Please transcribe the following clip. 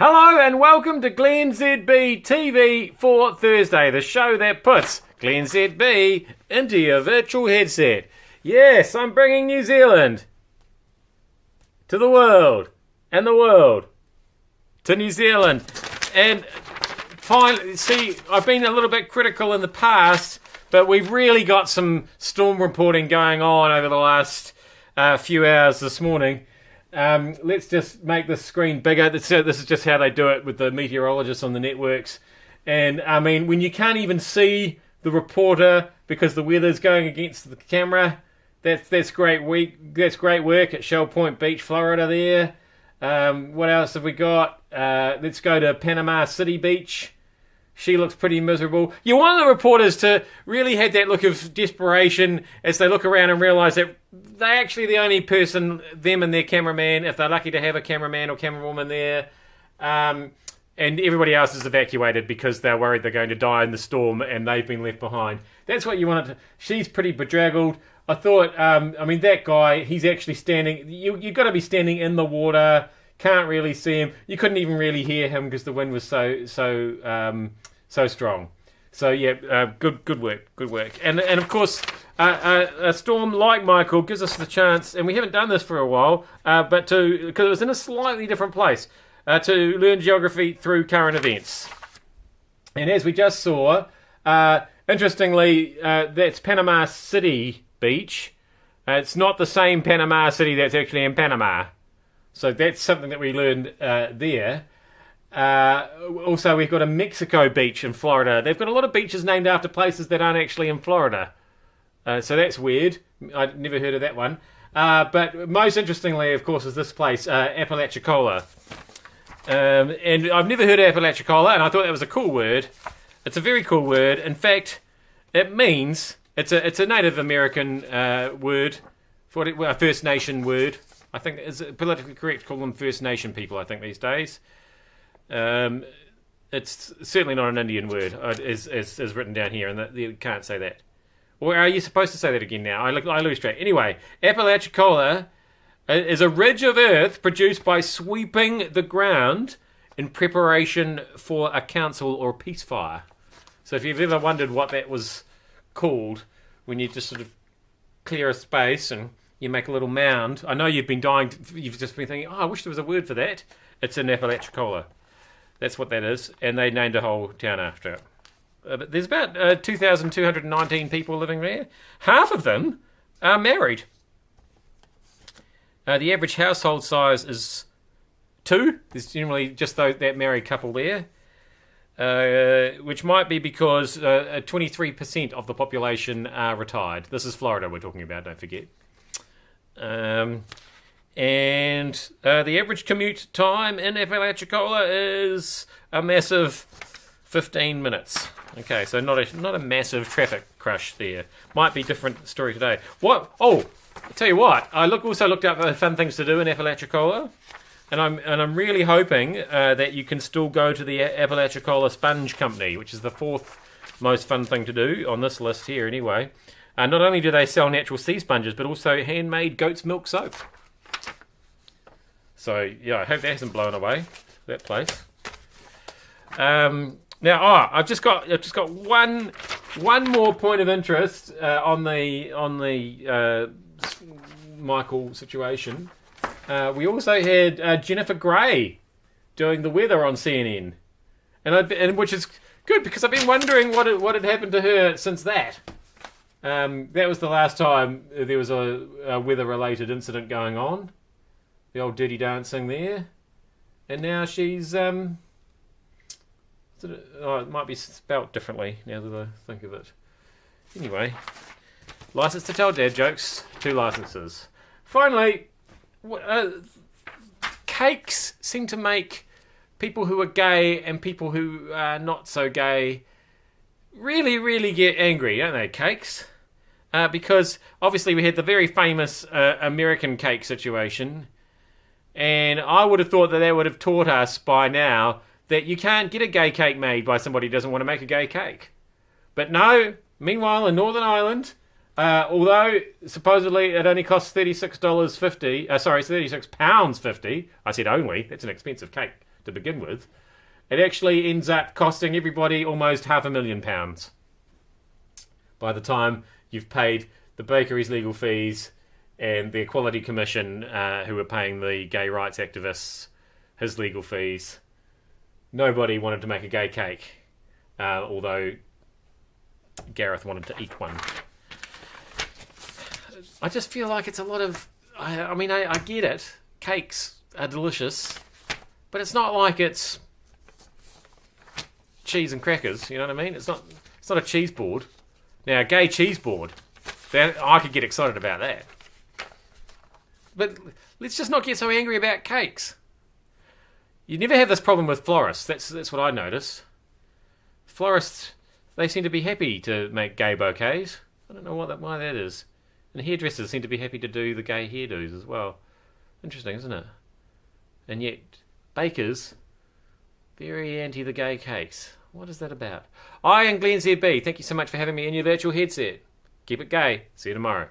Hello and welcome to glennzb TV for Thursday, the show that puts glennzb into your virtual headset. Yes, I'm bringing New Zealand to the world, and the world to New Zealand. And finally, see, I've been a little bit critical in the past, but we've really got some storm reporting going on over the last few hours this morning. Let's just make the screen bigger. This is just how they do it with the meteorologists on the networks. And I mean, when you can't even see the reporter because the weather's going against the camera, that's great. That's great work at Shell Point Beach, Florida. There. What else have we got? Let's go to Panama City Beach. She looks pretty miserable. You want the reporters to really have that look of desperation as they look around and realise that they're actually the only person, them and their cameraman, if they're lucky to have a cameraman or camerawoman there, and everybody else is evacuated because they're worried they're going to die in the storm and they've been left behind. That's what you want it to... She's pretty bedraggled. I thought, that guy, he's actually standing... You've got to be standing in the water, can't really see him. You couldn't even really hear him because the wind was so strong. So yeah, good work. And of course, a storm like Michael gives us the chance, and we haven't done this for a while, because it was in a slightly different place, to learn geography through current events. And as we just saw, interestingly, that's Panama City Beach. It's not the same Panama City that's actually in Panama. So that's something that we learned there. Also, we've got a Mexico beach in Florida. They've got a lot of beaches named after places that aren't actually in Florida. So that's weird. I'd never heard of that one. But most interestingly, of course, is this place, Apalachicola. And I've never heard of Apalachicola, and I thought that was a cool word. It's a very cool word. In fact, it means... It's a Native American word, a First Nation word. I think it's politically correct to call them First Nation people, I think, these days. It's certainly not an Indian word, as written down here, and you can't say that. Or are you supposed to say that again now? I lose track. Anyway, Apalachicola is a ridge of earth produced by sweeping the ground in preparation for a council or peace fire. So if you've ever wondered what that was called, when you just sort of clear a space and you make a little mound. I know you've just been thinking, I wish there was a word for that. It's in Apalachicola. That's what that is, and they named a whole town after it. But there's about 2,219 people living there. Half of them are married. The average household size is 2. There's generally just that married couple there, which might be because 23% of the population are retired. This is Florida we're talking about, don't forget. And the average commute time in Apalachicola is a massive 15 minutes. Okay, so not a massive traffic crush there. Might be a different story today. What? Oh, I'll tell you what. I also looked up fun things to do in Apalachicola, and I'm really hoping that you can still go to the Apalachicola Sponge Company, which is the 4th most fun thing to do on this list here anyway. Not only do they sell natural sea sponges, but also handmade goat's milk soap. So yeah, I hope that hasn't blown away, that place. Now, I've just got one more point of interest on the Michael situation. We also had Jennifer Grey doing the weather on CNN, and which is good because I've been wondering what had happened to her since that. That was the last time there was a weather-related incident going on. The old Dirty Dancing there. And now she's... it might be spelt differently now that I think of it. Anyway. License to tell dad jokes. 2 licenses. Finally, cakes seem to make people who are gay and people who are not so gay really, really get angry, don't they, cakes? Because obviously we had the very famous American cake situation, and I would have thought that would have taught us by now that you can't get a gay cake made by somebody who doesn't want to make a gay cake. But no, meanwhile in Northern Ireland, although supposedly it only costs £36.50, £36.50, I said only, that's an expensive cake. to begin with, it actually ends up costing everybody almost £500,000 by the time you've paid the bakery's legal fees and the Equality Commission, who are paying the gay rights activists his legal fees. Nobody wanted to make a gay cake, although Gareth wanted to eat one. I just feel like it's a lot of... I mean, I get it. Cakes are delicious, but it's not like it's cheese and crackers, you know what I mean? It's not a cheese board. Now, a gay cheese board, I could get excited about that. But let's just not get so angry about cakes. You never have this problem with florists. That's what I notice. Florists, they seem to be happy to make gay bouquets. I don't know why that is. And hairdressers seem to be happy to do the gay hairdos as well. Interesting, isn't it? And yet, bakers, very anti the gay cakes. What is that about? I am glennzb. Thank you so much for having me in your virtual headset. Keep it gay. See you tomorrow.